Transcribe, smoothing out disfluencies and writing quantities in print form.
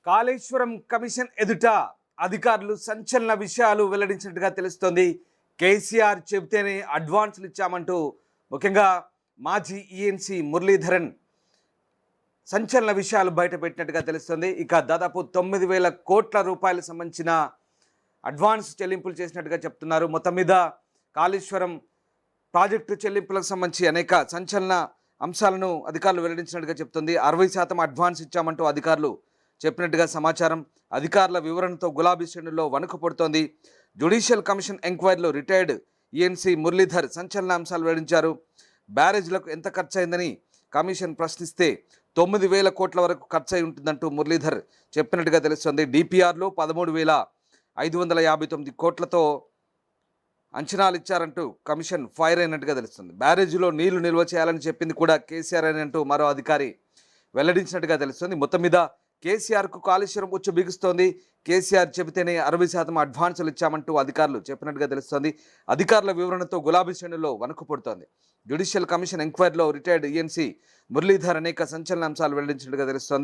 Kaleshwaram commission ఎదుట అధికారులు సంచలన విషయాలు వెల్లడించినట్టుగా తెలుస్తోంది. కేసీఆర్ చెబితేనే అడ్వాన్సులు ఇచ్చామంటూ ముఖ్యంగా మాజీ ఈఎన్సీ మురళీధరన్ సంచలన విషయాలు బయటపెట్టినట్టుగా తెలుస్తుంది. ఇక దాదాపు 9,000 కోట్ల రూపాయలకు సంబంధించిన అడ్వాన్స్ చెల్లింపులు చేసినట్టుగా చెప్తున్నారు. మొత్తం మీద కాళేశ్వరం ప్రాజెక్టు చెల్లింపులకు సంబంధించి అనేక సంచలన అంశాలను అధికారులు వెల్లడించినట్టుగా చెప్తుంది. 60% అడ్వాన్స్ ఇచ్చామంటూ అధికారులు చెప్పినట్టుగా సమాచారం. అధికారుల వివరణతో గులాబీ శ్రేణుల్లో వణుకు పడుతోంది. జ్యుడిషియల్ కమిషన్ ఎంక్వైరీలో రిటైర్డ్ ఈఎన్సీ మురళీధర్ సంచలన అంశాలు వెల్లడించారు. బ్యారేజ్లకు ఎంత ఖర్చు అయిందని కమిషన్ ప్రశ్నిస్తే 9,000 కోట్ల వరకు ఖర్చు అయి ఉంటుందంటూ మురళీధర్ చెప్పినట్టుగా తెలుస్తుంది. డిపిఆర్లో 13,559 కోట్లతో అంచనాలు ఇచ్చారంటూ కమిషన్ ఫైర్ అయినట్టుగా తెలుస్తుంది. బ్యారేజీలో నీళ్లు నిల్వ చేయాలని చెప్పింది కూడా కేసీఆర్ అని అంటూ మరో అధికారి వెల్లడించినట్టుగా తెలుస్తుంది. మొత్తం మీద కేసీఆర్కు కాళేశ్వరం ఉచ్చు బిగుస్తోంది. కేసీఆర్ చెబితేనే 60% అడ్వాన్సులు ఇచ్చామంటూ అధికారులు చెప్పినట్టుగా తెలుస్తోంది. అధికారుల వివరణతో గులాబీ శ్రేణుల్లో వణుకు పుడుతోంది. జ్యుడిషియల్ కమిషన్ ఎంక్వైరీలో రిటైర్డ్ ఈఎన్సీ మురళీధర్ అనేక సంచలన అంశాలు వెల్లడించినట్టుగా తెలుస్తోంది.